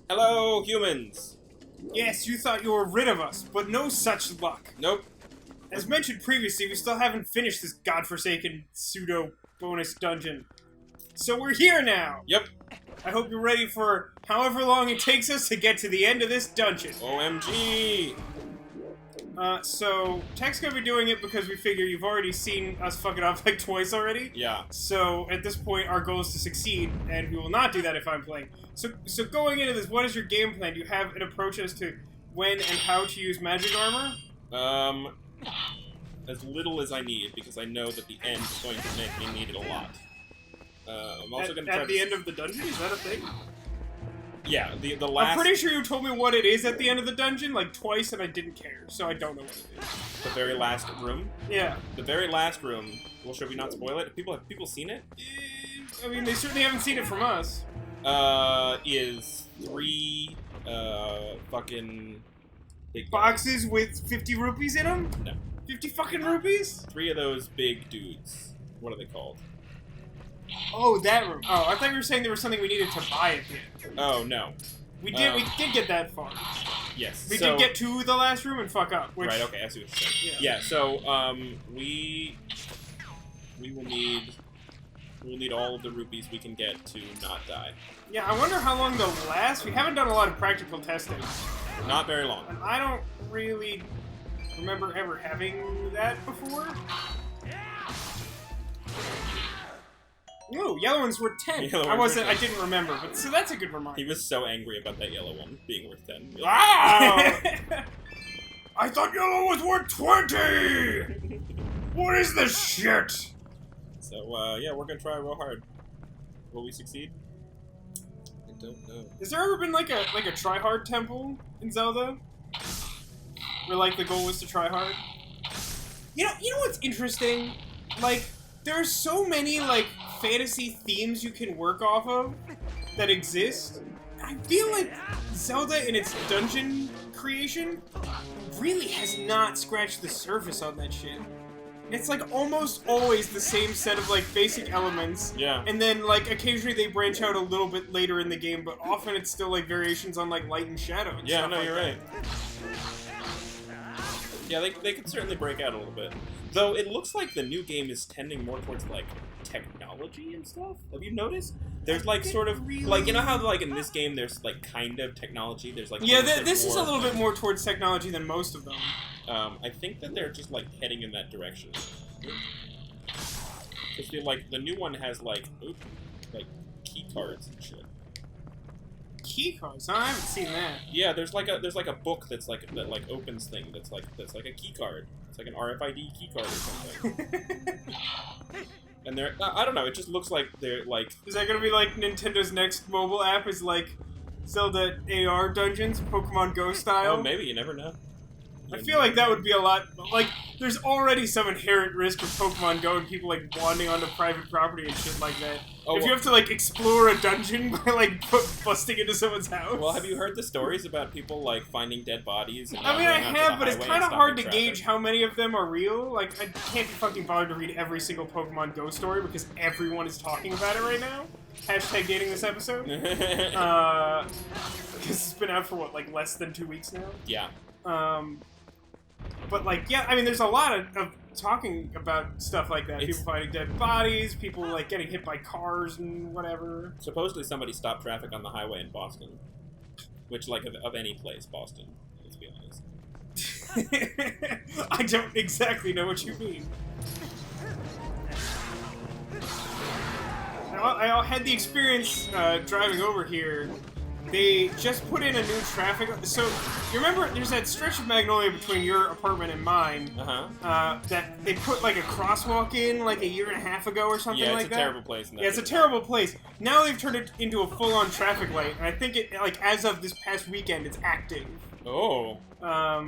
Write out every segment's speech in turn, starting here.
Hello, humans! Yes, you thought you were rid of us, but no such luck. Nope. As mentioned previously, we still haven't finished this godforsaken pseudo-bonus dungeon. So we're here now! Yep. I hope you're ready for however long it takes us to get to the end of this dungeon. OMG! So, Tek's gonna be doing it because we figure you've already seen us fuck it up like twice already. Yeah. So, at this point, our goal is to succeed, and we will not do that if I'm playing. So going into this, what is your game plan? Do you have an approach as to when and how to use magic armor? As little as I need, because I know that the end is going to make me need it a lot. I'm also going to try at the end of the dungeon? Is that a thing? Yeah, the last... I'm pretty sure you told me what it is at the end of the dungeon, like, twice, and I didn't care, so I don't know what it is. The very last room? Yeah. The very last room... Well, should we not spoil it? Have people seen it? I mean, they certainly haven't seen it from us. Is 3, fucking... big boxes with 50 rupees in them? No. 50 fucking rupees? 3 of those big dudes. What are they called? Oh, that room. Oh, I thought you were saying there was something we needed to buy at the end. Oh, no. We did get that far. Yes. We did get to the last room and fuck up, which... Right, okay, I see what you're saying. Yeah, so, we will need all of the rupees we can get to not die. Yeah, I wonder how long they'll last. We haven't done a lot of practical testing. Not very long. And I don't really remember ever having that before. No, yellow ones were 10. I didn't remember, but so that's a good reminder. He was so angry about that yellow one being worth 10. Wow! I thought yellow was worth 20! What is this shit? So, yeah, we're gonna try real hard. Will we succeed? I don't know. Has there ever been like a try-hard temple in Zelda? Where like the goal was to try hard? You know what's interesting? Like, there are so many like fantasy themes you can work off of that exist. I feel like Zelda in its dungeon creation really has not scratched the surface on that shit. It's like almost always the same set of like basic elements. Yeah. And then like occasionally they branch out a little bit later in the game, but often it's still like variations on like light and shadow and stuff like you're right. Yeah, they could certainly break out a little bit. Though it looks like the new game is tending more towards like technology and stuff. Have you noticed? There's like sort of like, you know how like in this game there's like kind of technology. There's like this is a little bit more towards technology than most of them. I think that they're just like heading in that direction. Because like the new one has like key cards and shit. Key cards? I haven't seen that. Yeah, there's like a book that opens thing that's like a key card. It's like an RFID key card or something. And they're I don't know. It just looks like they're like. Is that gonna be like Nintendo's next mobile app? Is like Zelda AR dungeons, Pokemon Go style? Oh, maybe, you never know. I feel like that would be a lot. Like, there's already some inherent risk with Pokemon Go and people like wandering onto private property and shit like that. Oh, if you have to like explore a dungeon by like busting into someone's house. Well, have you heard the stories about people like finding dead bodies? And I mean, I have, but it's kind of hard to gauge how many of them are real. Like, I can't be fucking bothered to read every single Pokemon Go story because everyone is talking about it right now. Hashtag dating this episode. Because it's been out for what, like less than 2 weeks now. Yeah. But, like, yeah, I mean, there's a lot of talking about stuff like that. People finding dead bodies, people, like, getting hit by cars and whatever. Supposedly somebody stopped traffic on the highway in Boston. Which, like, of any place, Boston, let's be honest. I don't exactly know what you mean. I had the experience driving over here. They just put in a new traffic... So, you remember there's that stretch of Magnolia between your apartment and mine? That they put, like, a crosswalk in, like, a year and a half ago or something like that? Yeah, it's a terrible place. Yeah, it's a terrible place. Now they've turned it into a full-on traffic light, and I think it, like, as of this past weekend, it's active. Oh. How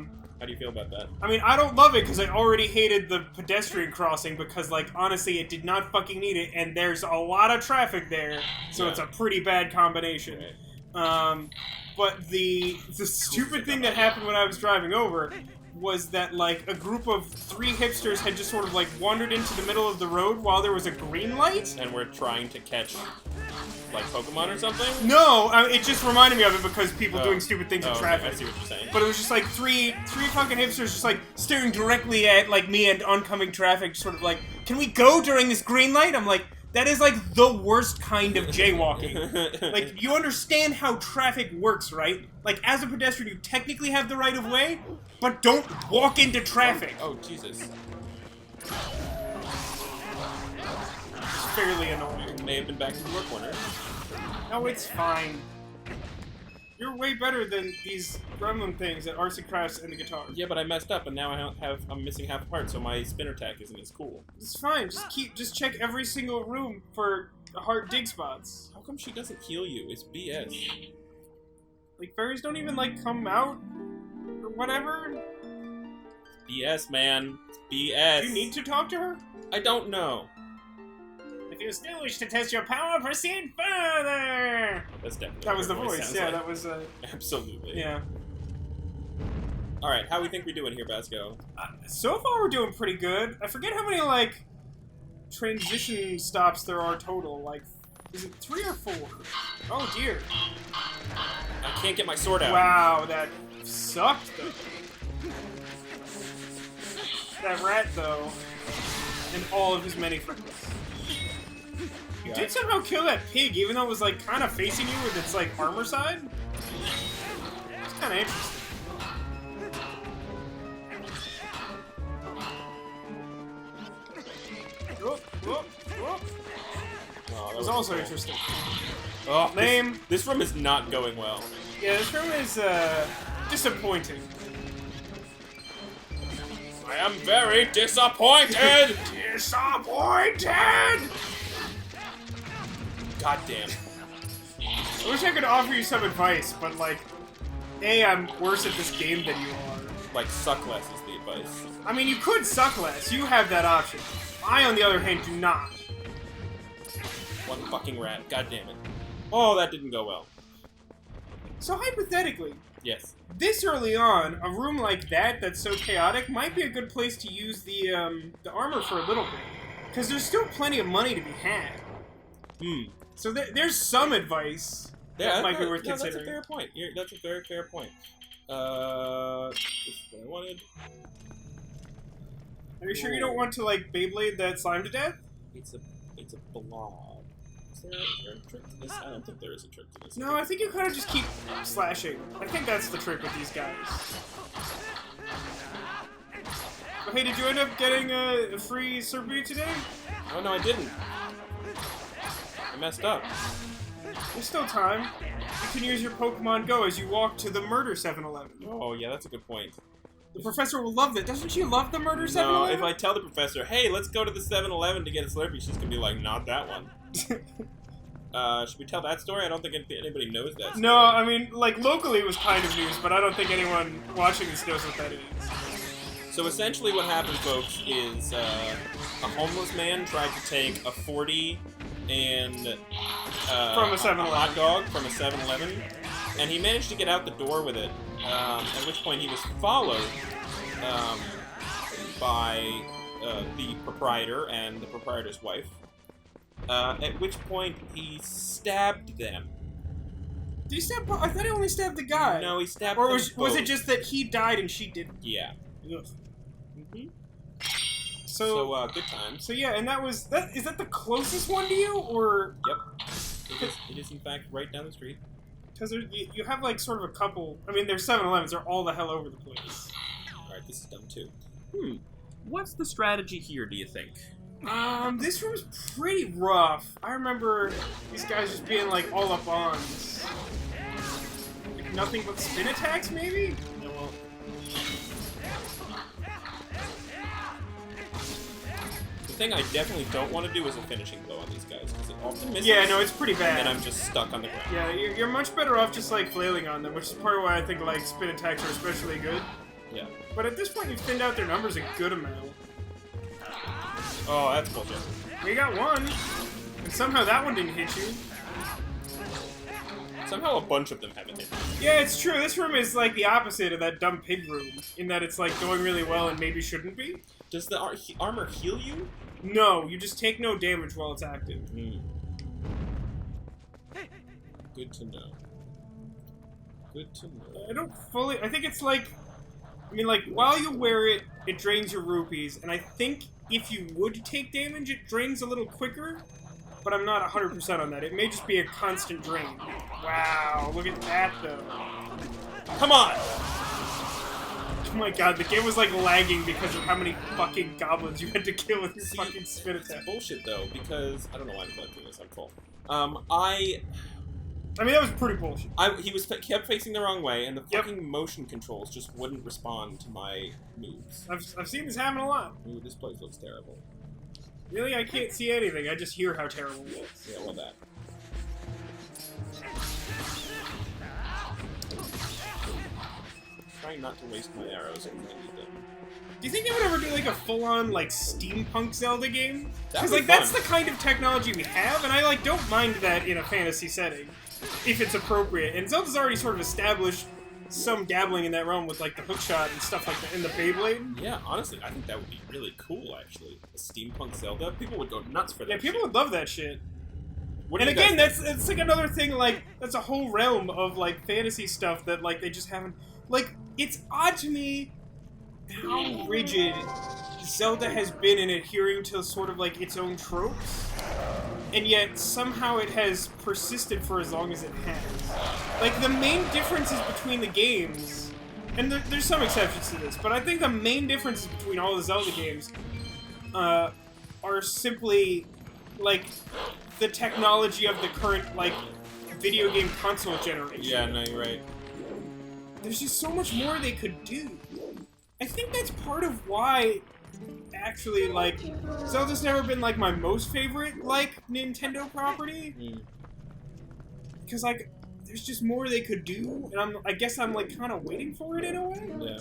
do you feel about that? I mean, I don't love it, because I already hated the pedestrian crossing, because, like, honestly, it did not fucking need it, and there's a lot of traffic there, so it's a pretty bad combination. Right. But the stupid thing that happened when I was driving over was that, like, a group of 3 hipsters had just sort of, like, wandered into the middle of the road while there was a green light. And we're trying to catch Like Pokemon or something? No, it just reminded me of it because people doing stupid things in traffic. Okay, I see what you're saying. But it was just like three fucking hipsters just like staring directly at like me and oncoming traffic, sort of like, can we go during this green light? I'm like, that is like the worst kind of jaywalking. Like, you understand how traffic works, right? Like, as a pedestrian, you technically have the right of way, but don't walk into traffic. Oh, Jesus. It's fairly annoying. May have been back to the corner. No, it's fine. You're way better than these gremlin things at Arts and Crafts and the guitar. Yeah, but I messed up, and now I'm missing half a part, so my spin attack isn't as cool. It's fine. Just check every single room for heart dig spots. How come she doesn't heal you? It's BS. Like, fairies don't even, like, come out or whatever? BS, man. It's BS. Do you need to talk to her? I don't know. If you still wish to test your power, proceed further! That's definitely That was the voice, yeah, like. that was, Absolutely. yeah. Alright, how we think we're doing here, Vasco? So far we're doing pretty good. I forget how many, like, transition stops there are total. Like, is it 3 or 4? Oh, dear. I can't get my sword out. Wow, that sucked, though. That rat, though, and all of his many friends. You did somehow kill that pig, even though it was, like, kind of facing you with its, like, armor side? It's kind of interesting. Whoop, whoop, whoop. Oh, It was also interesting. Oh, Lame. This room is not going well. Yeah, this room is, disappointing. I am very disappointed! Disappointed! God damn. I wish I could offer you some advice, but, like, A, I'm worse at this game than you are. Like, suck less is the advice. I mean, you could suck less. You have that option. I, on the other hand, do not. One fucking rat. God damn it. Oh, that didn't go well. So, hypothetically, Yes. this early on, a room like that that's so chaotic might be a good place to use the armor for a little bit. Because there's still plenty of money to be had. So there's some advice that might be worth considering. That's a fair point. That's a very fair point. This is what I wanted. Are you sure you don't want to, like, Beyblade that slime to death? It's a blob. Is there a trick to this? I don't think there is a trick to this. No, I think you kind of just keep slashing. I think that's the trick with these guys. But hey, did you end up getting a free Serbu today? Oh no, I didn't. I messed up. There's still time. You can use your Pokemon Go as you walk to the Murder 7-Eleven. Oh yeah, that's a good point. The professor will love that. Doesn't she love the Murder 7-Eleven? No, if I tell the professor, hey, let's go to the 7-Eleven to get a Slurpee, she's gonna be like, not that one. Should we tell that story? I don't think anybody knows that story. No, I mean, like, locally it was kind of news, but I don't think anyone watching this knows what that is. So essentially what happened, folks, is a homeless man tried to take a 40 and From a 7-Eleven. hot dog from a 7-Eleven, and he managed to get out the door with it, at which point he was followed by the proprietor and the proprietor's wife, at which point he stabbed them. Did he stab? I thought he only stabbed the guy. No, he stabbed Or them was both. it just that he died and she didn't? Yeah. Ugh. Mm-hmm. So good times. So yeah, and that was that. Is that the closest one to you, or? Yep. It is in fact right down the street. Because you have like sort of a couple. I mean, there's 7-Elevens. They're all the hell over the place. All right, this is dumb too. What's the strategy here? Do you think? This room's pretty rough. I remember these guys just being like all up on like, nothing but spin attacks, maybe. Yeah, well, the thing I definitely don't want to do is a finishing blow on these guys because it often misses. Yeah, no, it's pretty bad. And then I'm just stuck on the ground. Yeah, you're much better off just like flailing on them, which is part of why I think like spin attacks are especially good. Yeah. But at this point, you've thinned out their numbers a good amount. Oh, that's bullshit. We got one, and somehow that one didn't hit you. Somehow a bunch of them haven't hit me. Yeah, it's true. This room is like the opposite of that dumb pig room, in that it's like going really well and maybe shouldn't be. Does the armor heal you? No, you just take no damage while it's active. Good to know. Good to know. I don't fully... I think it's like... I mean, like, while you wear it, it drains your rupees, and I think if you would take damage, it drains a little quicker, but I'm not 100% on that. It may just be a constant drain. Wow, look at that, though. Come on! Oh my god, the game was, like, lagging because of how many fucking goblins you had to kill with your fucking spin attack. It's bullshit, though, because... I don't know why I'm collecting this, I'm full. I mean, that was pretty bullshit. He kept facing the wrong way, and the fucking motion controls just wouldn't respond to my moves. I've seen this happen a lot. Ooh, this place looks terrible. Really? I can't see anything. I just hear how terrible it is. Yeah, well, that. Trying not to waste my arrows when I need them. Do you think they would ever do, like, a full-on, like, steampunk Zelda game? Because, That'd like, be that's fun. the kind of technology we have, and I, like, don't mind that in a fantasy setting, if it's appropriate. And Zelda's already sort of established some dabbling in that realm with, like, the hookshot and stuff like that, and the Beyblade. Yeah, honestly, I think that would be really cool, actually. A steampunk Zelda? People would go nuts for that. Yeah, people would love that shit. What do And you again, guys it's like another thing, like, that's a whole realm of, like, fantasy stuff that, like, they just haven't... Like, it's odd to me how rigid Zelda has been in adhering to sort of, like, its own tropes, and yet somehow it has persisted for as long as it has. Like, the main differences between the games, and there's some exceptions to this, but I think the main differences between all the Zelda games are simply, like, the technology of the current, like, video game console generation. Yeah, no, you're right. There's just so much more they could do. I think that's part of why, actually, like, Zelda's never been, like, my most favorite, like, Nintendo property. Because, like, there's just more they could do, and I guess I'm, like, kind of waiting for it in a way. Yeah.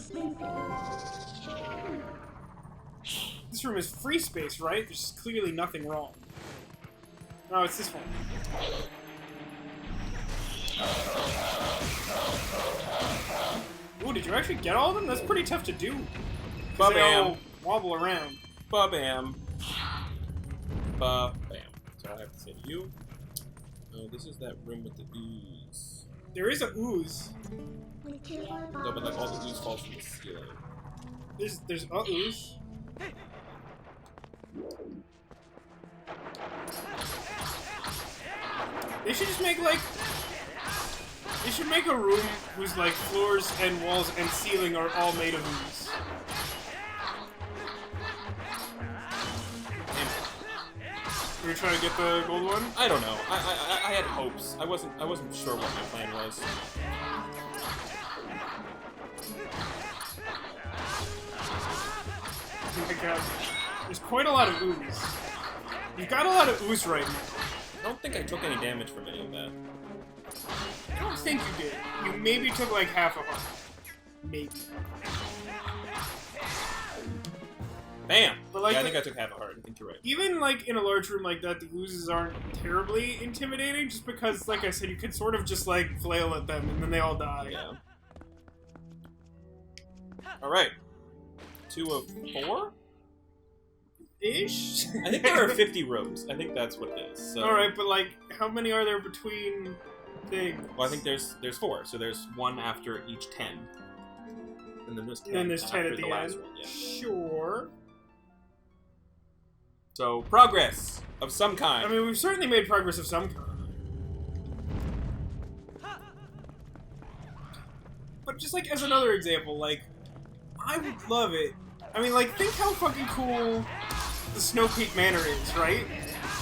This room is free space, right? There's clearly nothing wrong. Oh, it's this one. Ooh, did you actually get all of them? That's pretty tough to do. They all wobble around. Ba-bam. Ba-bam. So I have to say to you. Oh, this is that room with the ooze. There is a ooze. No, but like all the ooze falls from the ceiling. There's a ooze. They should just make, like... They should make a room whose, like, floors and walls and ceiling are all made of ooze. Were you trying to get the gold one? I don't know. I had hopes. I wasn't sure what my plan was. Oh my god. There's quite a lot of ooze. You've got a lot of ooze right now. I don't think I took any damage from any of that. I don't think you did. You maybe took like half a heart. Maybe. Bam! But like yeah, I think I took half a heart. I think you're right. Even like in a large room like that, the oozes aren't terribly intimidating, just because, like I said, you can sort of just like flail at them and then they all die. Yeah. Alright. 2 of 4? Ish? I think there are 50 rows. I think that's what it is. So. Alright, but like, how many are there between things? Well, I think there's 4, so there's 1 after each 10. And then there's 10, And then there's 10 after at the last end. one. Yeah. Sure. So, progress of some kind. I mean, we've certainly made progress of some kind. But just like as another example, like, I would love it. I mean, like, think how fucking cool the Snow Peak Manor is, right?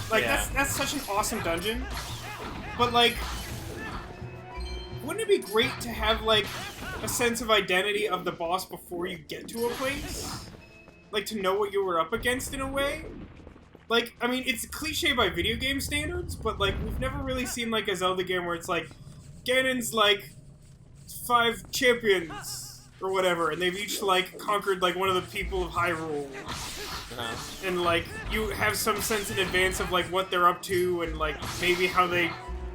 Like, Yeah. that's such an awesome dungeon. But, like, wouldn't it be great to have, like, a sense of identity of the boss before you get to a place? Like, to know what you were up against in a way? Like, I mean, it's cliche by video game standards, but, like, we've never really seen, like, a Zelda game where it's like, Ganon's, like, 5 champions, or whatever, and they've each, like, conquered, like, one of the people of Hyrule. And, like, you have some sense in advance of, like, what they're up to, and, like, maybe how they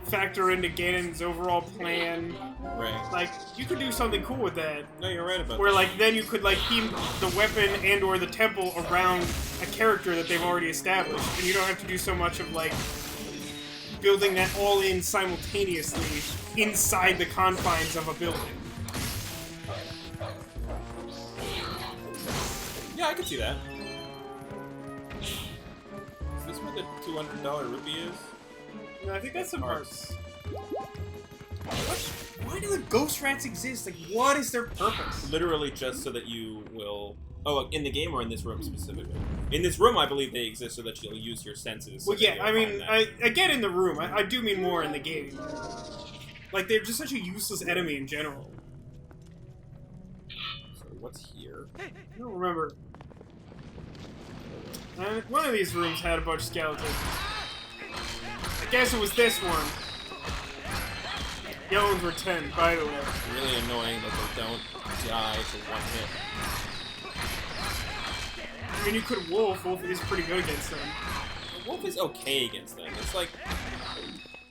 factor into Ganon's overall plan. Right. Like, you could do something cool with that. No, you're right about Where, that. like, then you could, like, theme the weapon and or the temple around a character that they've already established, and you don't have to do so much of, like, building that all in simultaneously inside the confines of a building. Yeah, I could see that. Is this where the $200 rupee is? No, I think that's some parts. Why do the ghost rats exist? Like, what is their purpose? Literally just so that you will... Oh, in the game or in this room specifically? In this room, I believe they exist so that you'll use your senses. So well, yeah, I mean, I get in the room. I do mean more in the game. Like, they're just such a useless enemy in general. So what's here? I don't remember. One of these rooms had a bunch of skeletons. I guess it was this one. Yellow ones were 10, by the way. It's really annoying that they don't die to one hit. I mean, you could Wolf. Wolf is pretty good against them. Wolf is okay against them. It's like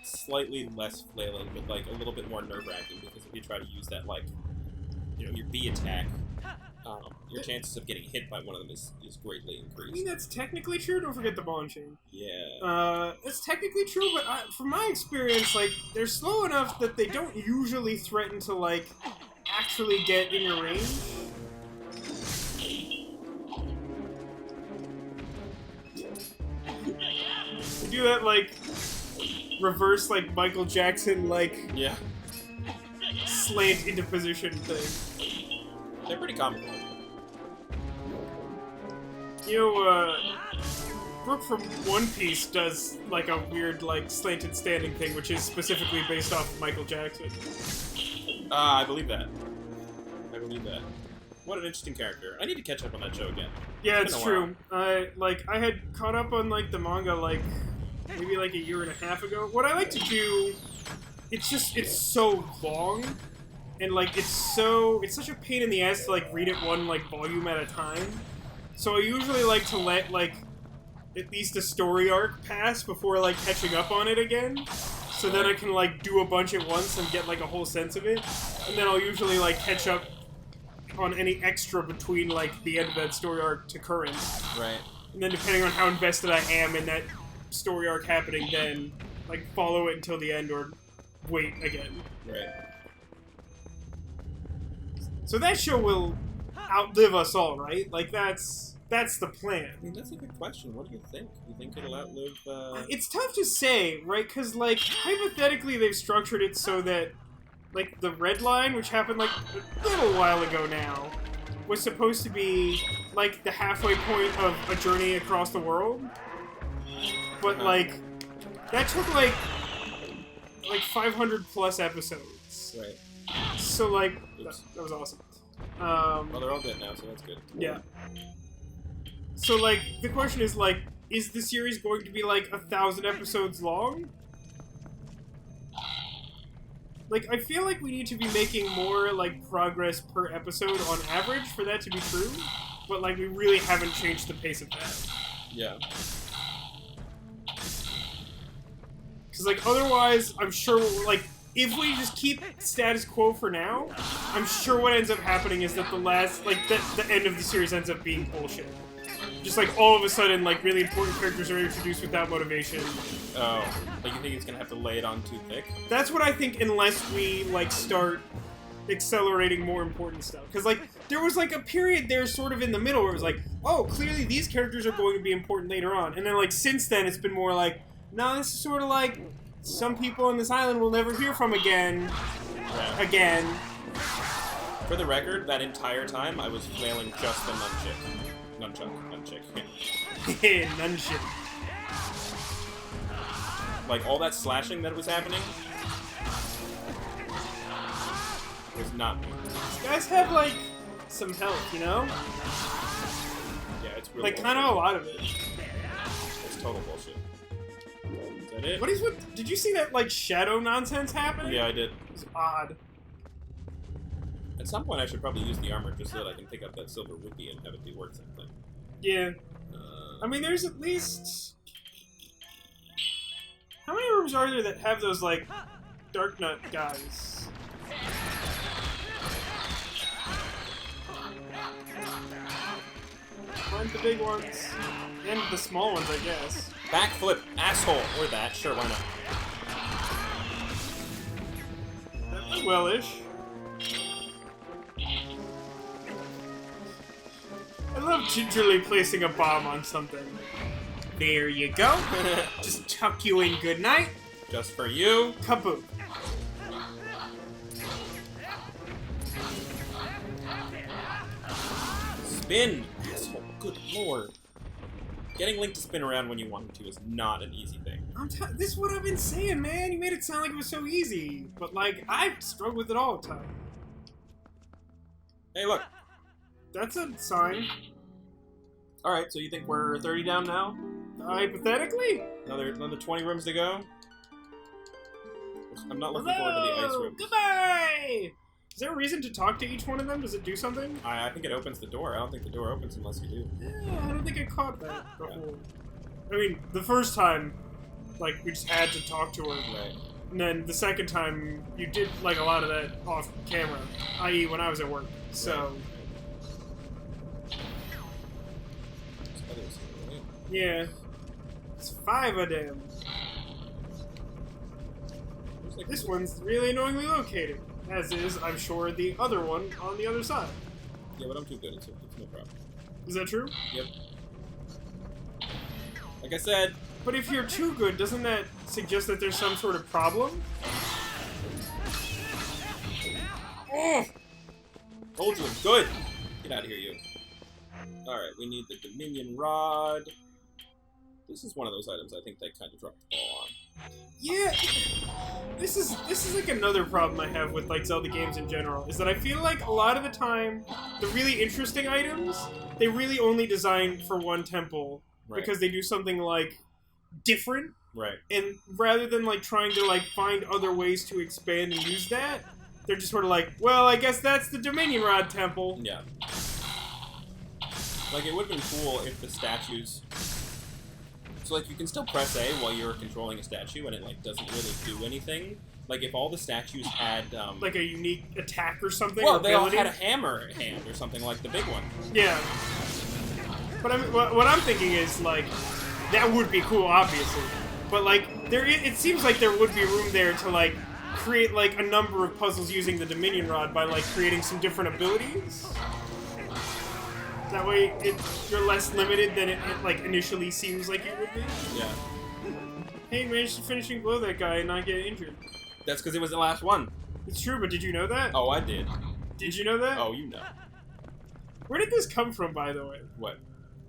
slightly less flailing, but like a little bit more nerve-wracking because if you try to use that, like, you know, your B attack, your chances of getting hit by one of them is greatly increased. I mean, that's technically true. Don't forget the ball and chain. Yeah. That's technically true, but from my experience, like, they're slow enough that they don't usually threaten to, like, actually get in your range. They do that, like, reverse, like, Michael Jackson, like, Yeah. slant into position thing. They're pretty comical. You know, Brooke from One Piece does, like, a weird, like, slanted standing thing, which is specifically based off of Michael Jackson. I believe that. I believe that. What an interesting character. I need to catch up on that show again. Yeah, It's it's been a true. I had caught up on, like, the manga, like, maybe, like, a year and a half ago. What I like to do, it's so long, and, like, it's such a pain in the ass to, like, read it one, like, volume at a time. So I usually like to let, like, at least a story arc pass before, like, catching up on it again. So then I can, like, do a bunch at once and get, like, a whole sense of it. And then I'll usually, like, catch up on any extra between, like, the end of that story arc to current. Right. And then depending on how invested I am in that story arc happening, then, like, follow it until the end or wait again. Right. So that show will outlive us all, right? Like, that's the plan. I mean, that's a good question. What do you think? Do you think it'll outlive, It's tough to say, right? Because, like, hypothetically, they've structured it so that, like, the red line, which happened, like, a little while ago now, was supposed to be, like, the halfway point of a journey across the world. But, like, that took, like 500 plus episodes. Right. So, like, that was awesome. Well, they're all dead now, so that's good. Yeah. So, like, the question is, like, is the series going to be, like, 1,000 episodes long? Like, I feel like we need to be making more, like, progress per episode on average for that to be true. But, like, we really haven't changed the pace of that. Yeah. Because, like, otherwise, I'm sure, like, if we just keep status quo for now, I'm sure what ends up happening is that the end of the series ends up being bullshit. Just, like, all of a sudden, like, really important characters are introduced without motivation. Oh. Like, you think it's gonna have to lay it on too thick? That's what I think, unless we, like, start accelerating more important stuff. Because, like, there was, like, a period there sort of in the middle where it was like, oh, clearly these characters are going to be important later on. And then, like, since then, it's been more like, no, this is sort of like, some people on this island we'll never hear from again. Yeah. Again. For the record, that entire time, I was flailing just the nunchuck. Nunchuck. Nunchuck. Like, all that slashing that was happening was not me. These guys have, like, some health, you know? Yeah, it's really like, kind of a lot of it. It's total bullshit. Is that it? What is what? Did you see that, like, shadow nonsense happening? Yeah, I did. It was odd. At some point, I should probably use the armor just so that I can pick up that silver rupee and have it be worth something. Yeah. I mean, there's at least... How many rooms are there that have those, like, Dark Nut guys? Find the big ones. And the small ones, I guess. Backflip, asshole. Or that. Sure, why not? Well-ish. I love gingerly placing a bomb on something. There you go. Just tuck you in good night. Just for you. Kaboom. Spin! Asshole. Good lord. Getting Link to spin around when you want him to is not an easy thing. This is what I've been saying, man. You made it sound like it was so easy. But, like, I struggle with it all the time. Hey, look. That's a sign. Alright, so you think we're 30 down now? Hypothetically? Another 20 rooms to go? I'm not looking forward to the ice rooms. Goodbye! Is there a reason to talk to each one of them? Does it do something? I think it opens the door. I don't think the door opens unless you do. Yeah, I don't think I caught that before. Yeah. I mean, the first time, like, we just had to talk to her. Right. And then the second time, you did, like, a lot of that off camera. I.e. when I was at work. So... Right. Yeah. It's 5 of them. Like this one's really annoyingly located. As is, I'm sure, the other one on the other side. Yeah, but I'm too good. It's no problem. Is that true? Yep. Like I said... But if you're too good, doesn't that suggest that there's some sort of problem? Oh! Told you, good! Get out of here, you. Alright, we need the Dominion Rod. This is one of those items I think they kind of dropped the ball on. Yeah, this is like another problem I have with like Zelda games in general, is that I feel like a lot of the time, the really interesting items, they really only designed for one temple, right. Because they do something like different, right? And rather than like trying to like find other ways to expand and use that, they're just sort of like, well, I guess that's the Dominion Rod temple. Yeah. Like, it would have been cool if the statues... So, like, you can still press A while you're controlling a statue, and it, like, doesn't really do anything. Like, if all the statues had, like a unique attack or something? Well, or they all ability? had a hammer hand or something like the big one. Yeah. But I mean, what I'm thinking is, like, that would be cool, obviously. But, like, it seems like there would be room there to, like, create, like, a number of puzzles using the Dominion Rod by, like, creating some different abilities. That way, you're less limited than it like, initially seems like it would be. Yeah. Hey, managed to finishing blow that guy and not get injured. That's because it was the last one. It's true, but did you know that? Oh, I did. Did you know that? Oh, you know. Where did this come from, by the way? What?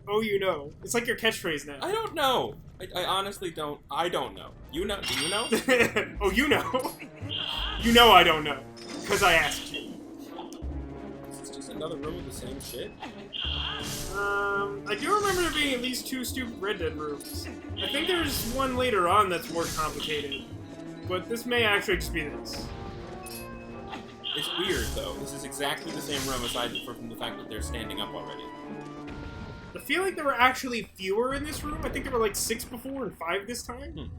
Oh, you know. It's like your catchphrase now. I don't know. I honestly don't. I don't know. You know? Do you know? Oh, you know. You know I don't know. Because I asked you. Is this just another room with the same shit? I do remember there being at least 2 stupid Red Dead rooms. I think there's one later on that's more complicated. But this may actually just be this. It's weird, though. This is exactly the same room aside from the fact that they're standing up already. I feel like there were actually fewer in this room. I think there were like 6 before and 5 this time.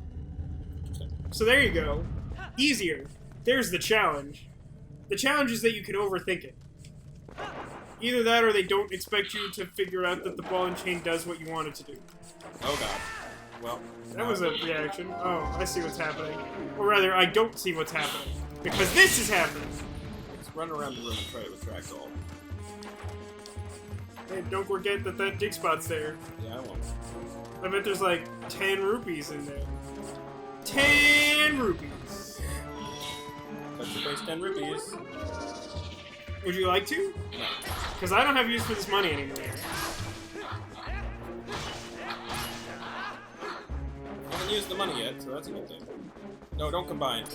So there you go. Easier. There's the challenge. The challenge is that you can overthink it. Either that or they don't expect you to figure out that the ball and chain does what you want it to do. Oh god. Well... That was a reaction. Oh, I see what's happening. Or rather, I don't see what's happening. Because this is happening! Let's run around the room and try to attract all. Hey, don't forget that dig spot's there. Yeah, I won't. I bet there's like 10 rupees in there. 10 rupees! Touch your face 10 rupees. Would you like to? No. Because I don't have use for this money anymore. I haven't used the money yet, so that's a good thing. No, don't combine.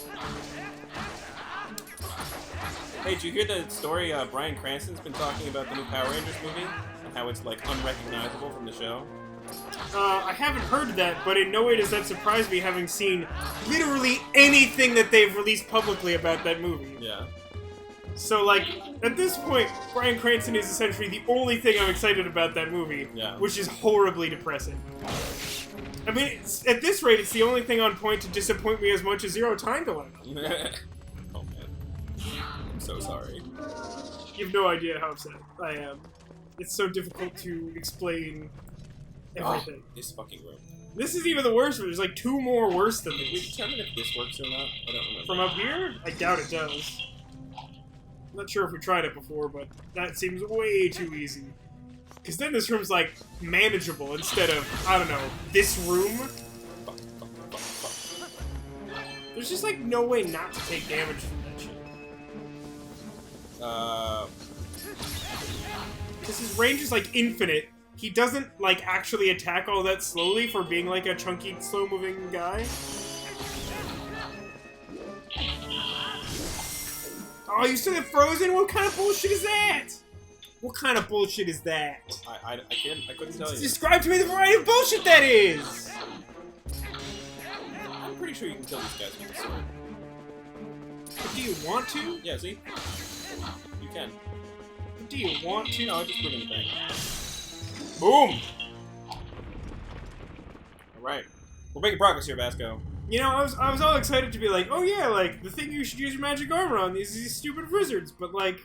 Hey, did you hear the story Bryan Cranston's been talking about the new Power Rangers movie? And how it's, like, unrecognizable from the show? I haven't heard that, but in no way does that surprise me, having seen literally anything that they've released publicly about that movie. Yeah. So, like, at this point, Bryan Cranston is essentially the only thing I'm excited about that movie, yeah. Which is horribly depressing. I mean, at this rate, it's the only thing on point to disappoint me as much as Zero Time to Life. Oh, man. I'm so sorry. You have no idea how upset I am. It's so difficult to explain everything. Oh, this fucking room. This is even the worst one. There's like 2 more worse than Did we this. determine if this works or not? I don't remember. From up here? I doubt it does. I'm not sure if we tried it before, but that seems way too easy. Because then this room's like manageable instead of, I don't know, this room. There's just like no way not to take damage from that shit. Because his range is like infinite. He doesn't like actually attack all that slowly for being like a chunky, slow-moving guy. Oh, you still get frozen? What kind of bullshit is that? What kind of bullshit is that? I couldn't tell you. Describe to me the variety of bullshit that is! I'm pretty sure you can kill these guys with the sword. But do you want to? Yeah, see? You can. But do you want to? No, I'm just proving the thing. Boom! Alright. We're making progress here, Vasco. You know, I was all excited to be like, oh yeah, like, the thing you should use your magic armor on, these stupid wizards, but like,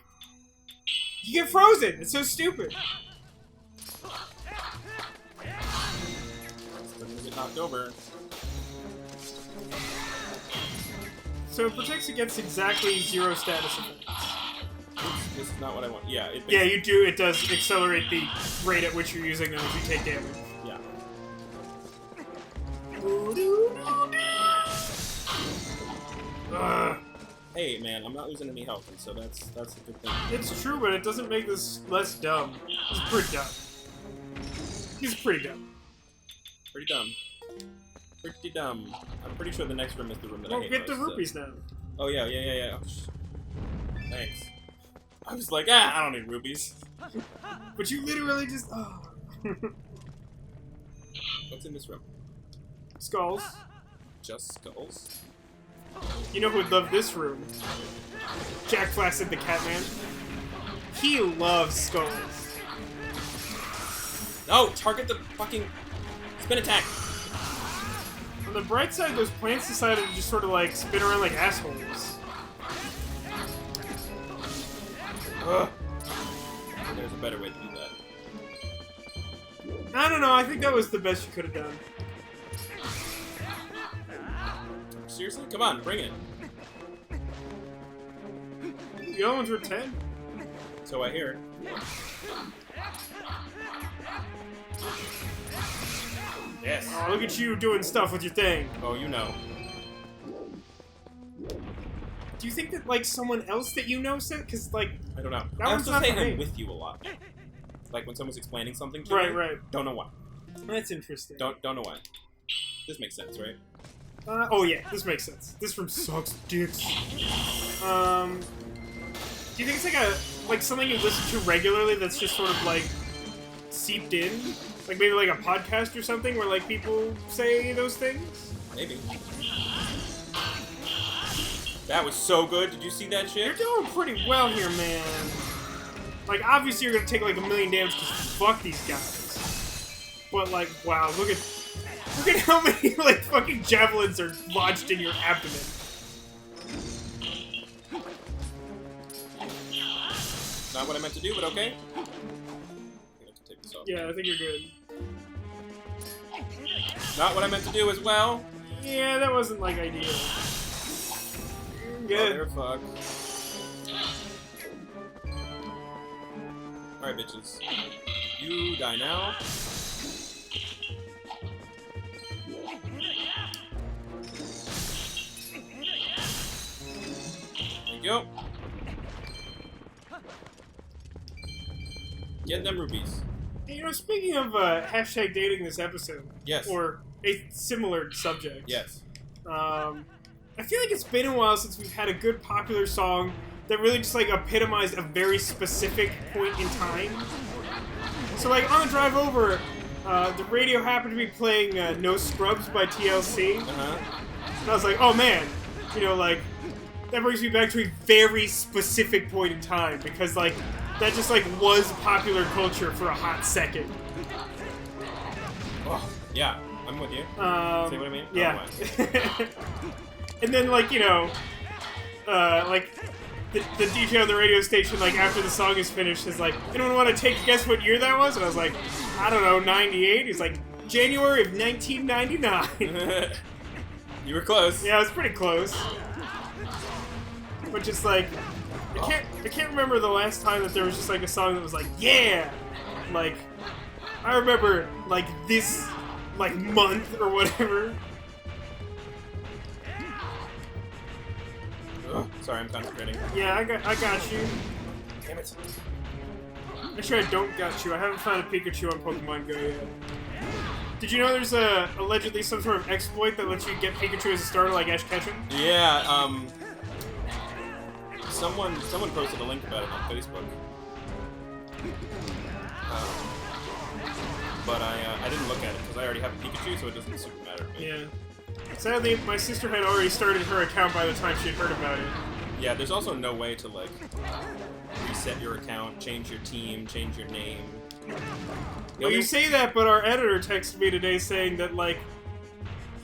you get frozen! It's so stupid! We're gonna get knocked over. So it protects against exactly 0 status effects. Oops, this is not what I want. Yeah, it makes Yeah, you do. It does accelerate the rate at which you're using them if you take damage. Yeah. Hey, man, I'm not losing any health, and so that's a good thing. It's true, but it doesn't make this less dumb. It's pretty dumb. He's pretty dumb. Pretty dumb. Pretty dumb. I'm pretty sure the next room is the room that I Well, hate get the most, rupees now. Oh, yeah. Oh, thanks. I was like, I don't need rupees. But you literally just... Oh. What's in this room? Skulls. Just skulls? You know who would love this room? Jack Flaccid the Catman. He loves skulls. No! Target the fucking spin attack! On the bright side, those plants decided to just sort of like spin around like assholes. Ugh. There's a better way to do that. I don't know, I think that was the best you could have done. Seriously? Come on, bring it. The other ones were 10. So I hear. Yes. Oh, look at you doing stuff with your thing. Oh, you know. Do you think that, like, someone else that you know said? Because, like... I don't know. That I one's also not say for me. I'm with you a lot. Like when someone's explaining something to Right, me. right. Don't know why. That's interesting. Don't know why. This makes sense, right? Oh yeah, this makes sense. This room sucks dicks. Do you think it's like something you listen to regularly that's just sort of like seeped in? Like maybe like a podcast or something where like people say those things? Maybe. That was so good. Did you see that You're shit? doing pretty well here, man. Like obviously you're gonna take like 1,000,000 damage because fuck these guys. But like, wow, look at how many like fucking javelins are lodged in your abdomen. Not what I meant to do, but okay. I have to take this off. Yeah, I think you're good. Not what I meant to do as well. Yeah, that wasn't like ideal. Oh, Good. they're fucked. Alright, bitches. You die now. There you go. Get them rupees. Hey, you know, speaking of hashtag dating this episode, Yes. or a similar subject, Yes. I feel like it's been a while since we've had a good popular song that really just like epitomized a very specific point in time. So like on the drive over, the radio happened to be playing No Scrubs by TLC. Uh-huh. And I was like, oh man, you know, like, that brings me back to a very specific point in time, because, like, that just, like, was popular culture for a hot second. Oh, yeah. I'm with you. See what I mean? Yeah. Oh, And then, like, you know, like, the DJ on the radio station, like, after the song is finished, is like, anyone want to take a guess what year that was? And I was like, I don't know, 98? He's like, January of 1999. You were close. Yeah, I was pretty close. But just like, I can't remember the last time that there was just like a song that was like, yeah! Like, I remember like this, like month or whatever. Oh, sorry, I'm concentrating. Yeah, I got you. Damn it. Actually, I don't got you. I haven't found a Pikachu on Pokemon Go yet. Did you know there's allegedly some sort of exploit that lets you get Pikachu as a starter like Ash Ketchum? Yeah, someone posted a link about it on Facebook. But I didn't look at it because I already have a Pikachu, so it doesn't super matter to me. Yeah. Sadly, my sister had already started her account by the time she had heard about it. Yeah, there's also no way to, like, reset your account, change your team, change your name. Well, you say that, but our editor texted me today saying that, like,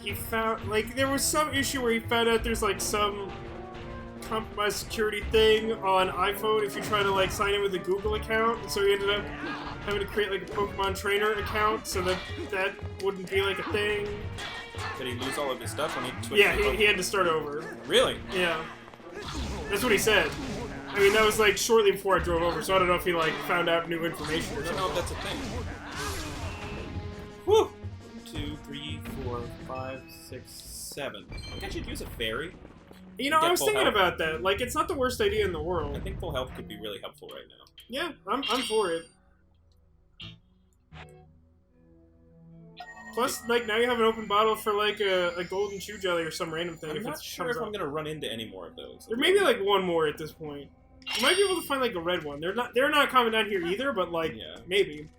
he found, like, there was some issue where he found out there's, like, some compromised security thing on iPhone if you try to, like, sign in with a Google account, and so he ended up having to create, like, a Pokemon Trainer account so that that wouldn't be, like, a thing. Did he lose all of his stuff when he switched? Yeah, he had to start over. Really? Yeah. That's what he said. I mean, that was, like, shortly before I drove over, so I don't know if he, like, found out new information or I don't something. know if that's a thing. Whew! 2, 3, 4, 5, 6, 7. I think I should use a fairy. You know, I was thinking health. about that. Like, it's not the worst idea in the world. I think full health could be really helpful right now. Yeah, I'm for it. Plus, like, now you have an open bottle for, like, a golden chew jelly or some random thing. I'm if not it sure comes if up. I'm gonna run into any more of those. There may be, like, one more at this point. You might be able to find, like, a red one. They're not common down here either, but, like, Yeah. maybe.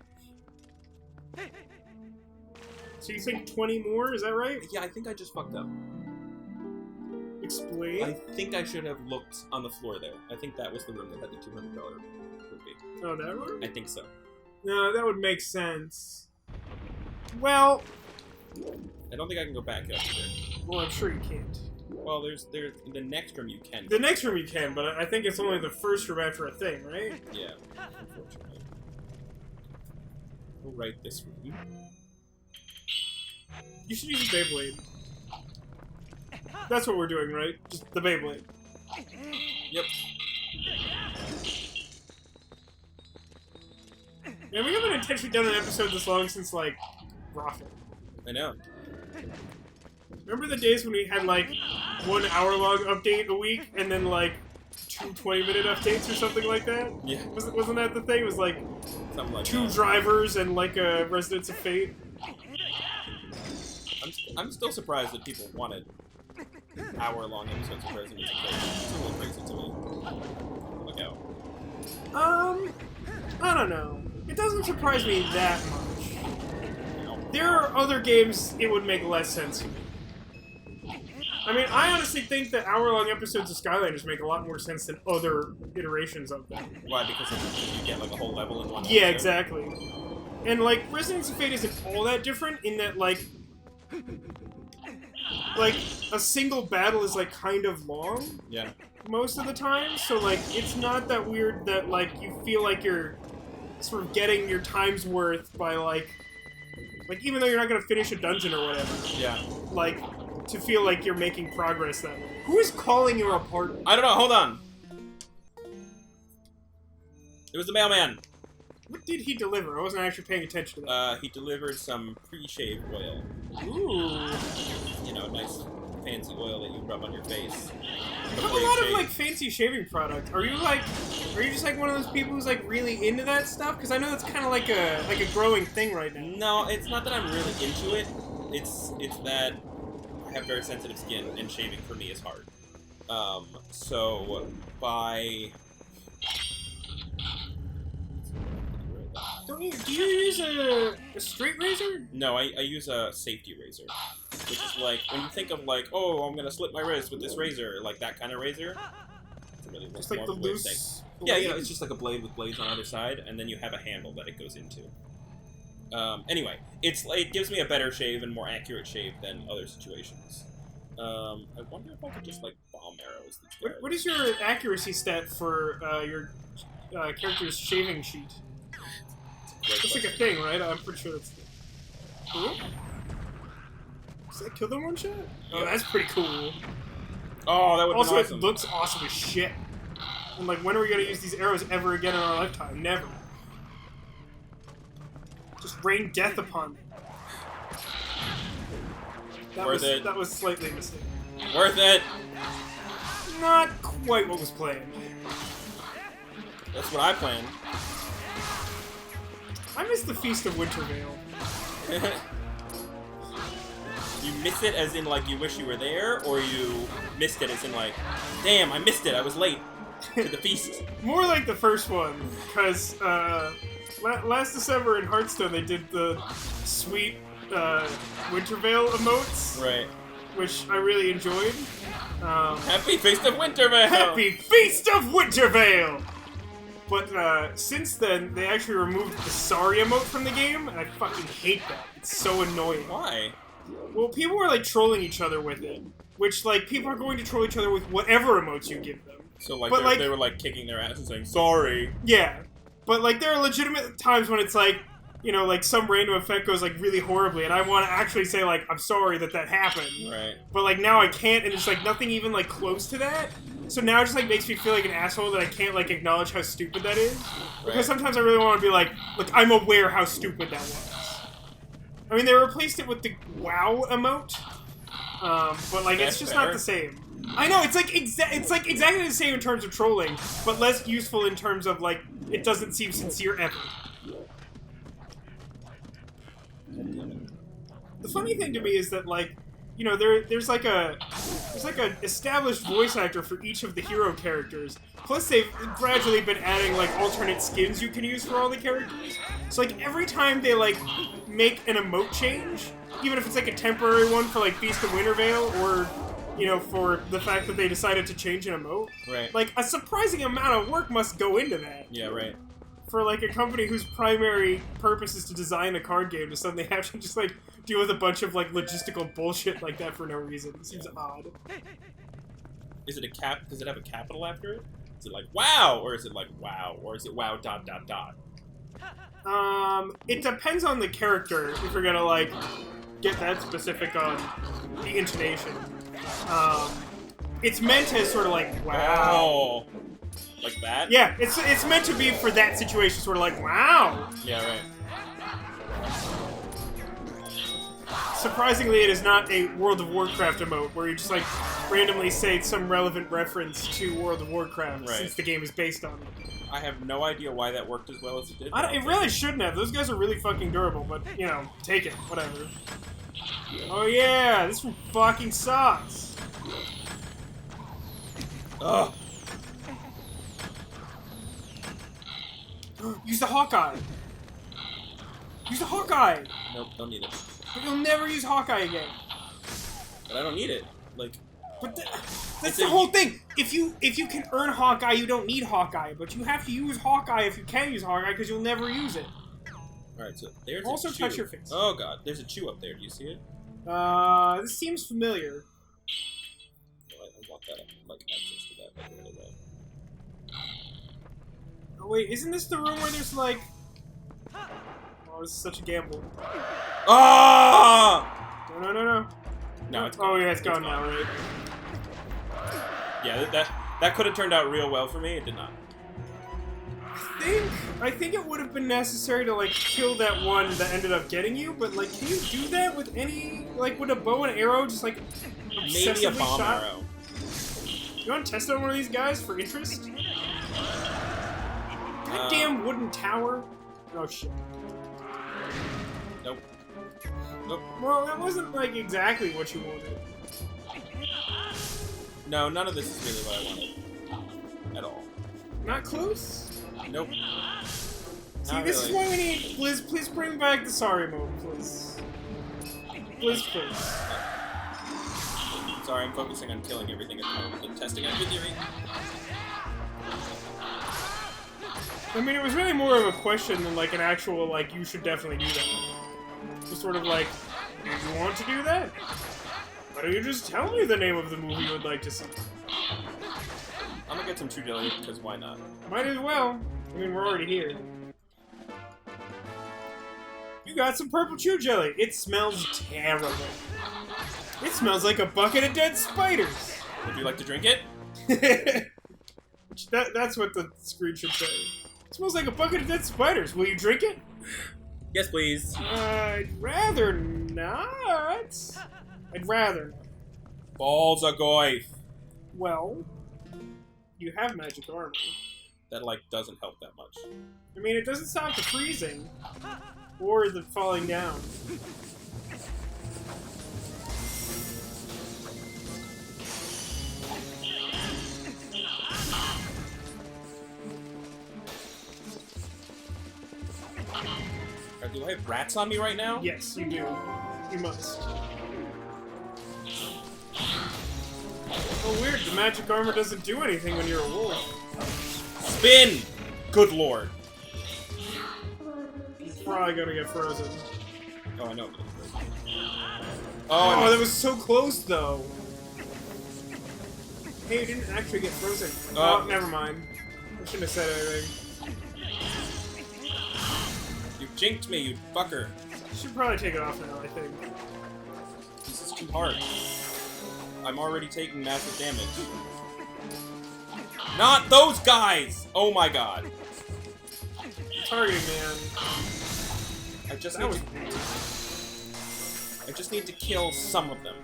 So you think 20 more? Is that right? Yeah, I think I just fucked up. Explain. I think I should have looked on the floor there. I think that was the room that had the $200 rupee. Oh, that one? I think so. No, that would make sense. Well, I don't think I can go back up there. well, I'm sure you can't. Well, there's the next room you can. The next room you can, but I think it's only the first room after a thing, right? Yeah, unfortunately. We'll write this room. You should use the Beyblade. That's what we're doing, right? Just the Beyblade. Yep. Yeah, we haven't intentionally done an episode this long since, like, Raffle. I know. Remember the days when we had, like, 1 hour-long update a week, and then, like, 2 20-minute updates or something like that? Yeah. Wasn't that the thing? It was, like, Something like 2 that. drivers and, like, a Residence of Fate. I'm still surprised that people wanted hour-long episodes of Resident Evil. It's a little crazy to me. Look out. I don't know. It doesn't surprise me that much. You know. There are other games it would make less sense to me. I mean, I honestly think that hour-long episodes of Skylanders make a lot more sense than other iterations of them. Why? Because you get like a whole level in one Yeah, episode? exactly. And, like, Resident Evil Fate isn't all that different in that, like, a single battle is, like, kind of long Yeah. most of the time, so, like, it's not that weird that, like, you feel like you're sort of getting your time's worth by, like, even though you're not gonna finish a dungeon or whatever, Yeah. like, to feel like you're making progress that way. Who is calling your apartment? I don't know. Hold on. It was the mailman. What did he deliver? I wasn't actually paying attention to that. He delivered some pre-shave oil. Ooh. You know, nice fancy oil that you rub on your face. You have a lot of, like, fancy shaving product. Are you just, like, one of those people who's, like, really into that stuff? Because I know that's kind of like a growing thing right now. No, it's not that I'm really into it. It's that I have very sensitive skin, and shaving for me is hard. So by Do you use a straight razor? no, I use a safety razor, which is like when you think of like, oh, I'm gonna slit my wrist with this razor, like that kind of razor. It's a really It's like the long way of saying- loose. Yeah, you know, it's just like a blade with blades on either side, and then you have a handle that it goes into. Anyway, it gives me a better shave and more accurate shave than other situations. I wonder if I could just like bomb arrows. What is your accuracy stat for your character's shaving sheet? It's like a thing, right? I'm pretty sure that's. Ooh. Does that kill them one shot? Oh, that's pretty cool. Oh, that would be also, awesome. it looks awesome as shit. I'm like, when are we gonna use these arrows ever again in our lifetime? Never. Just rain death upon them. That was slightly mistaken. Worth it! Not quite what was planned. That's what I planned. I miss the Feast of Wintervale. You miss it as in, like, you wish you were there, or you missed it as in, like, damn, I missed it, I was late to the feast. More like the first one, because last December in Hearthstone they did the sweet Wintervale emotes. Right. Which I really enjoyed. Happy Feast of Wintervale! Happy Feast of Wintervale! But since then, they actually removed the sorry emote from the game, and I fucking hate that. It's so annoying. Why? Well, people are like trolling each other with it, which like people are going to troll each other with whatever emotes you give them. So like, but, they were like kicking their ass and saying sorry. Yeah, but like there are legitimate times when it's like, you know, like some random effect goes like really horribly, and I want to actually say like I'm sorry that happened. Right. But like now I can't, and it's like nothing even like close to that. So now it just like makes me feel like an asshole that I can't like acknowledge how stupid that is. Because sometimes I really want to be like, look, I'm aware how stupid that was. I mean, they replaced it with the WoW emote, but like it's just not the same. I know, it's like exactly the same in terms of trolling, but less useful in terms of like it doesn't seem sincere ever. The funny thing to me is that like, you know, there's like a established voice actor for each of the hero characters. Plus, they've gradually been adding like alternate skins you can use for all the characters. So like every time they like make an emote change, even if it's like a temporary one for like Feast of Wintervale, or you know, for the fact that they decided to change an emote, right? Like a surprising amount of work must go into that. Yeah, right. For like a company whose primary purpose is to design a card game to suddenly have to just like deal with a bunch of like logistical bullshit like that for no reason. It seems odd. Is it a cap? Does it have a capital after it? Is it like wow, or is it like wow, or is it wow ... It depends on the character if you're gonna like get that specific on the intonation. It's meant to sort of like wow. Oh. Like that? Yeah, it's meant to be for that situation, sort of like, wow! Yeah, right. Surprisingly, it is not a World of Warcraft emote, where you just, like, randomly say some relevant reference to World of Warcraft, since the game is based on it. I have no idea why that worked as well as it did. It really shouldn't have. Those guys are really fucking durable, but, you know, take it. Whatever. Oh yeah, this one fucking sucks! Ugh. Use the Hawkeye! Use the Hawkeye! Nope, don't need it. But you'll never use Hawkeye again. But I don't need it. Like, but that's the whole thing. If you can earn Hawkeye, you don't need Hawkeye. But you have to use Hawkeye if you can use Hawkeye, because you'll never use it. Alright, so there's also a chew. touch your face. Oh god, there's a chew up there. Do you see it? This seems familiar. I want that, like, access to that. Like, right away. Oh wait, isn't this the room where there's like... Oh, this is such a gamble. Ah! No. No, it's gone. Oh yeah, it's gone now, right? Yeah, that could have turned out real well for me. It did not. I think it would have been necessary to like kill that one that ended up getting you, but like, can you do that with any, like, with a bow and arrow, just like Maybe a bomb arrow. You want to test out one of these guys for interest? Goddamn wooden tower. Oh shit. Nope. Nope. Well, that wasn't like exactly what you wanted. No, none of this is really what I wanted. At all. Not close? Nope. See, this is why we need... Please bring back the sorry mode, please. Please. Sorry, I'm focusing on killing everything at the moment and testing out your theory. I mean, it was really more of a question than like an actual, like, you should definitely do that. Just sort of like, do you want to do that? Why don't you just tell me the name of the movie you would like to see? I'm gonna get some True Jelly, because why not? Might as well. I mean, we're already here. You We've got some purple chew jelly. It smells terrible. It smells like a bucket of dead spiders. Would you like to drink it? That's what the screen should say. It smells like a bucket of dead spiders. Will you drink it? Yes, please. I'd rather not. I'd rather not. Balls of goif. Well, you have magic armor. That, like, doesn't help that much. I mean, it doesn't stop the freezing. Or the falling down. Do I have rats on me right now? Yes, you do. You must. Oh, weird. The magic armor doesn't do anything when you're a wolf. Spin! Good lord. He's probably gonna get frozen. Oh, I know. Oh, that was so close, though. Hey, you didn't actually get frozen. Oh, never mind. I shouldn't have said anything. You jinked me, you fucker. You should probably take it off now, I think. This is too hard. I'm already taking massive damage. Not those guys! Oh my god. Targeting, man. I just need to kill some of them.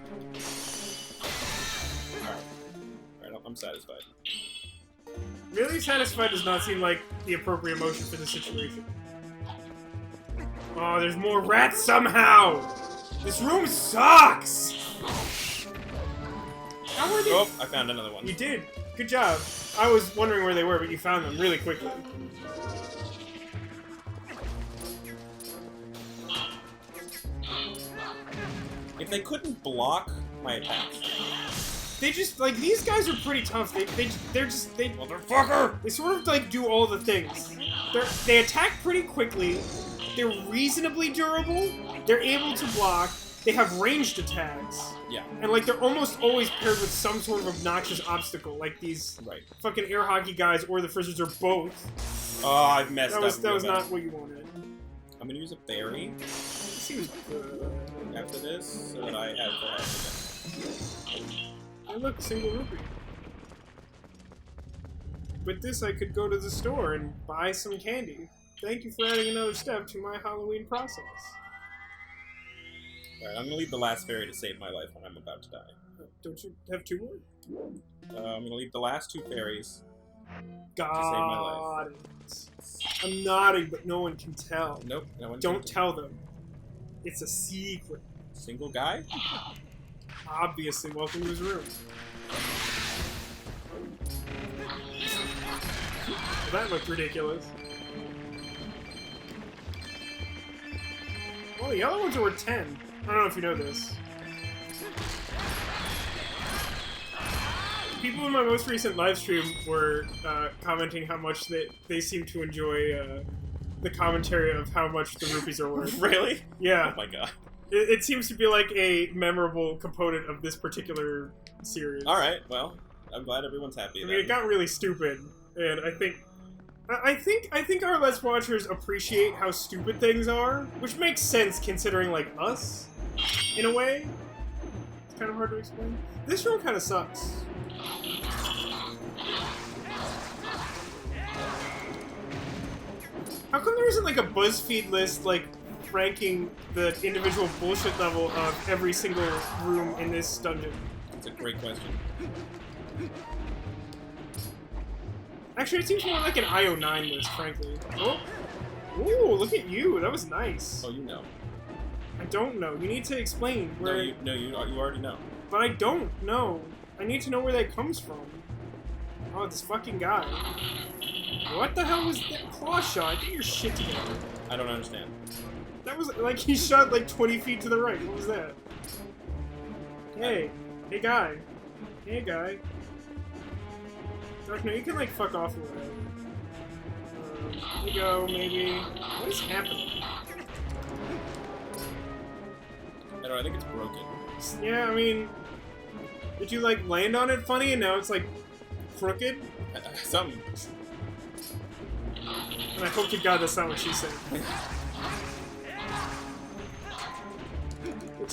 Alright, I'm satisfied. Really satisfied does not seem like the appropriate emotion for this situation. Oh, there's more rats somehow! This room sucks! How were they? Oh, I found another one. You did. Good job. I was wondering where they were, but you found them really quickly. If they couldn't block my attacks. They just, like, these guys are pretty tough. They're just, Motherfucker! They sort of, like, do all the things. They attack pretty quickly. They're reasonably durable. They're able to block. They have ranged attacks. Yeah. And, like, they're almost always paired with some sort of obnoxious obstacle, like these fucking air hockey guys or the Frizzers or both. Oh, I've messed up. That was not what you wanted. I'm gonna use a berry. Seems good. After this, so that I have Oh, look, a single rupee. With this, I could go to the store and buy some candy. Thank you for adding another step to my Halloween process. Alright, I'm gonna leave the last fairy to save my life when I'm about to die. Don't you have two more? I'm gonna leave the last two fairies to save my life. I'm nodding, but no one can tell. Nope, no one Don't tell them. It's a secret. Single guy? Obviously, welcome to his room. Well, that looked ridiculous. Well, the other ones are worth 10. I don't know if you know this. People in my most recent live stream were commenting how much they seem to enjoy the commentary of how much the rupees are worth. Really? Yeah. Oh my god. It seems to be like a memorable component of this particular series. Alright, well, I'm glad everyone's happy. I mean, it got really stupid, and I think our Let's Watchers appreciate how stupid things are, which makes sense considering, like, us, in a way. It's kind of hard to explain. This room kind of sucks. How come there isn't, like, a BuzzFeed list, like, ranking the individual bullshit level of every single room in this dungeon? That's a great question. Actually, it seems more like an IO9 list, frankly. Oh! Ooh, look at you! That was nice. Oh, you know. I don't know. You need to explain where... No, you already know. But I don't know. I need to know where that comes from. Oh, this fucking guy. What the hell was that claw shot? Get your shit together. I don't understand. That was like he shot like 20 feet to the right. What was that? Hey. Hey, guy. Hey, guy. Dark, no, you can like fuck off or whatever. Here you go, maybe. What is happening? I don't know, I think it's broken. Yeah, I mean... Did you like land on it funny and now it's like crooked? Something. And I hope to God that's not what she said.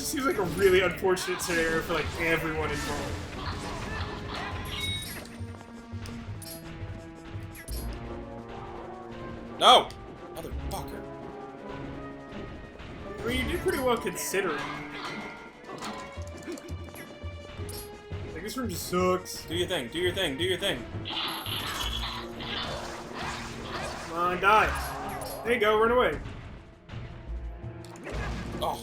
just seems like a really unfortunate scenario for like everyone involved. No! Motherfucker. I mean, you did pretty well considering. Like, this room just sucks. Do your thing, do your thing, do your thing. Come on, die. There you go, run away. Oh.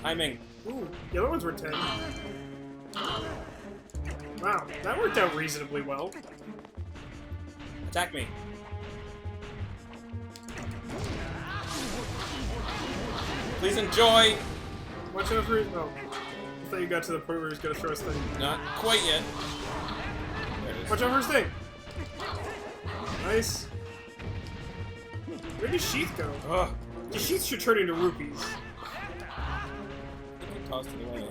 Timing. Ooh, the other ones were 10. Wow, that worked out reasonably well. Attack me. Please enjoy. Watch out for... Oh. I thought you got to the point where he was gonna throw his thing. Not quite yet. There it is. Watch out for his thing! Nice. Where did Sheath go? Ugh. The Sheath should turn into rupees. Tossed it away.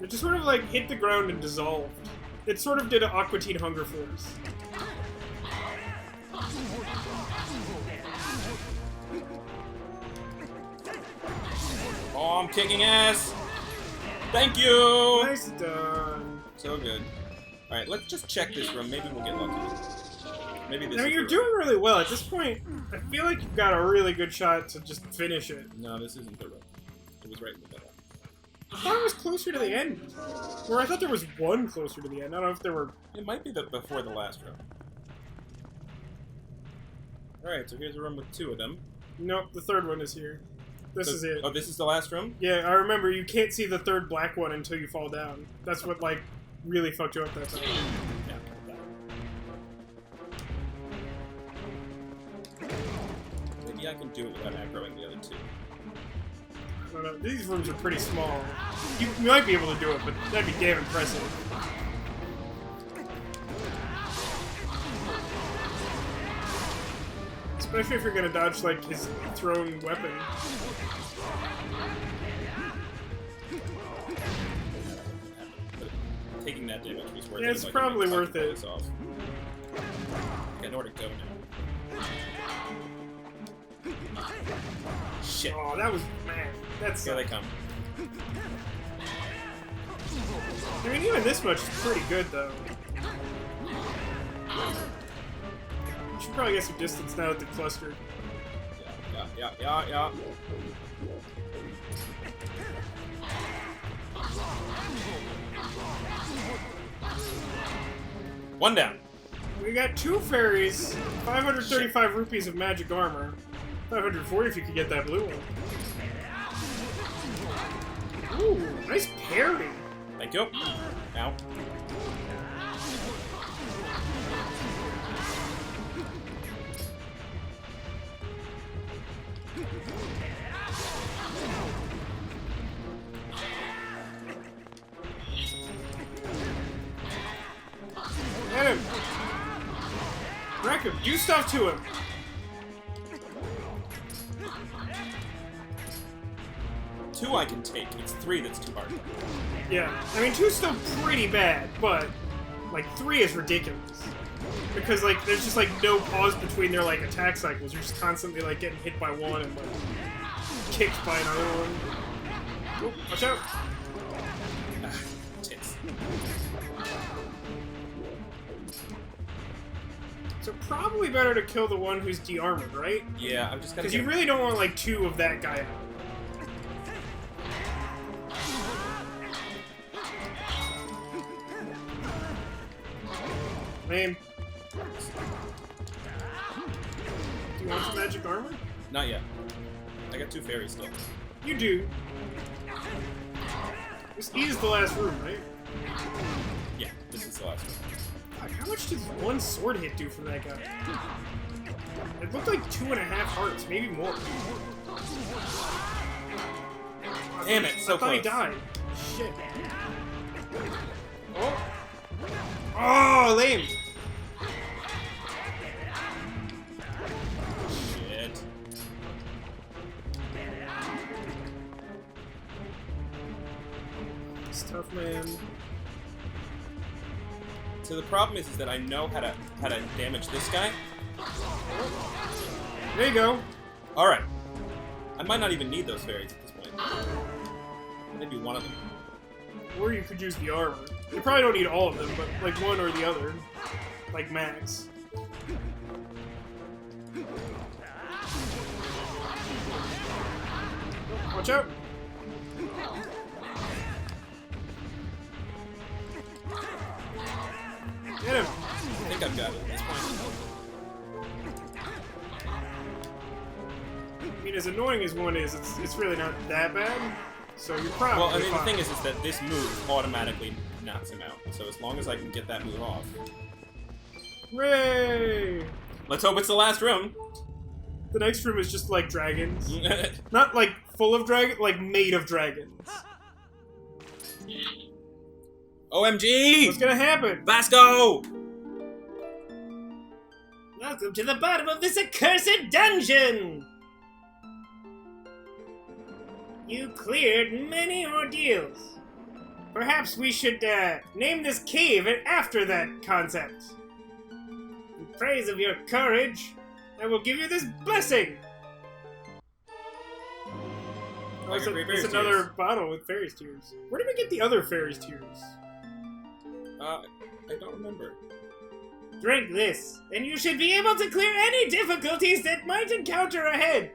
It just sort of like hit the ground and dissolved. It sort of did an Aqua Teen Hunger Force. Oh, I'm kicking ass! Thank you! Nice done. So good. Alright, let's just check this room. Maybe we'll get lucky. Maybe this I mean, is you're the doing room. really well. At this point, I feel like you've got a really good shot to just finish it. No, this isn't the room. It was right in the middle. I thought it was closer to the end. Or I thought there was one closer to the end. I don't know if there were... It might be before the last room. Alright, so here's a room with two of them. Nope, the third one is here. This is it. Oh, this is the last room? Yeah, I remember you can't see the third black one until you fall down. That's what, like, really fucked you up that time. Yeah. Maybe I can do it without aggroing the other two. I don't know. These rooms are pretty small. You might be able to do it, but that'd be damn impressive. Especially if you're gonna dodge, like, his thrown weapon. But taking that damage was worth it. Yeah, it's if I probably can worth pull it. this off. Okay, nowhere to go now. Shit. Oh, that was... man. That's... Here they come. I mean, even this much is pretty good, though. You should probably get some distance now at the cluster. Yeah. One down. We got two fairies, 535 rupees of magic armor. 540 if you could get that blue one. Ooh, nice parry. Thank you. Ow. Get him! Wreck him! Do stuff to him! Two I can take. It's three that's too hard. Yeah, I mean, two's still pretty bad, but, like, three is ridiculous. Because, like, there's just, like, no pause between their, like, attack cycles. You're just constantly, like, getting hit by one and, like, kicked by another one. Oh, watch out! Tits. So probably better to kill the one who's de-armored, right? Yeah, I'm just gonna. Because you really don't want, like, two of that guy out. Lame. Do you want some magic armor? Not yet. I got two fairies still. You do. This is the last room, right? Yeah, this is the last one. Fuck, how much did one sword hit do from that guy? It looked like 2.5 hearts, maybe more. Damn it, so I thought he close. died. Shit. Oh. Oh, lame. Shit. It's tough, man. So the problem is that I know how to damage this guy. There you go. All right. I might not even need those fairies at this point. Maybe one of them. Or you could use the armor. You probably don't need all of them, but like one or the other. Like max. Watch out! Get him! I think I've got it at this point. I mean, as annoying as one is, it's really not that bad. So you're probably Well, I mean, fine. the thing is that this move automatically knocks him out. So as long as I can get that move off. Hooray! Let's hope it's the last room. The next room is just like dragons. Not like full of dragons, like made of dragons. OMG! What's gonna happen? Vasco! Welcome to the bottom of this accursed dungeon! You cleared many ordeals. Perhaps we should name this cave after that concept. In praise of your courage, I will give you this blessing. Oh, Like it's a great it's fairy's another tears. bottle with fairy's tears. Where did we get the other fairy's tears? I don't remember. Drink this, and you should be able to clear any difficulties that might encounter ahead.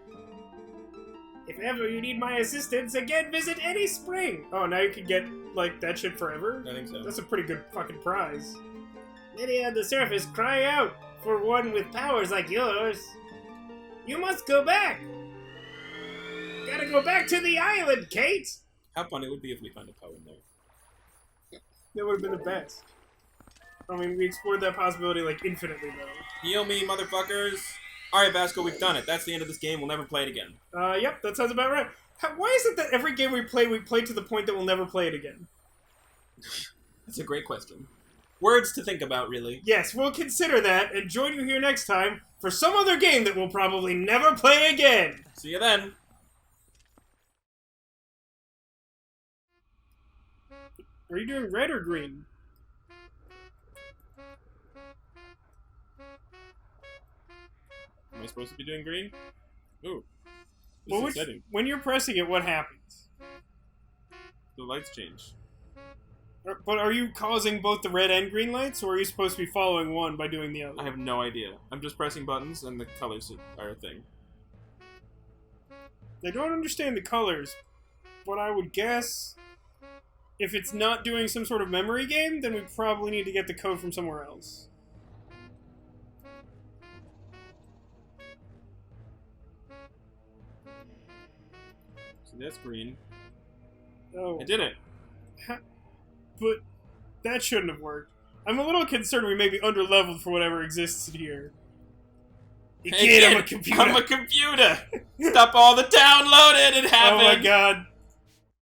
If ever you need my assistance, again visit any spring. Oh, now you can get, like, that shit forever? I think so. That's a pretty good fucking prize. Many on the surface cry out for one with powers like yours. You must go back. Gotta go back to the island, Kate. How fun it would be if we found a poem there. That would have been the best. I mean, we explored that possibility, like, infinitely, though. Heal me, motherfuckers! Alright, Vasco, we've done it. That's the end of this game. We'll never play it again. Yep, that sounds about right. Why is it that every game we play to the point that we'll never play it again? That's a great question. Words to think about, really. Yes, we'll consider that, and join you here next time for some other game that we'll probably never play again! See you then. Are you doing red or green? Am I supposed to be doing green? Ooh. This Well, is setting. when you're pressing it, what happens? The lights change. But are you causing both the red and green lights, or are you supposed to be following one by doing the other? I have no idea. I'm just pressing buttons and the colors are a thing. I don't understand the colors, but I would guess if it's not doing some sort of memory game, then we probably need to get the code from somewhere else. So that's green. Oh, I did it. but that shouldn't have worked. I'm a little concerned we may be underleveled for whatever exists in here. Hey, I'm a kid, computer. I'm a computer. Stop all the downloading. It Oh happened. my god.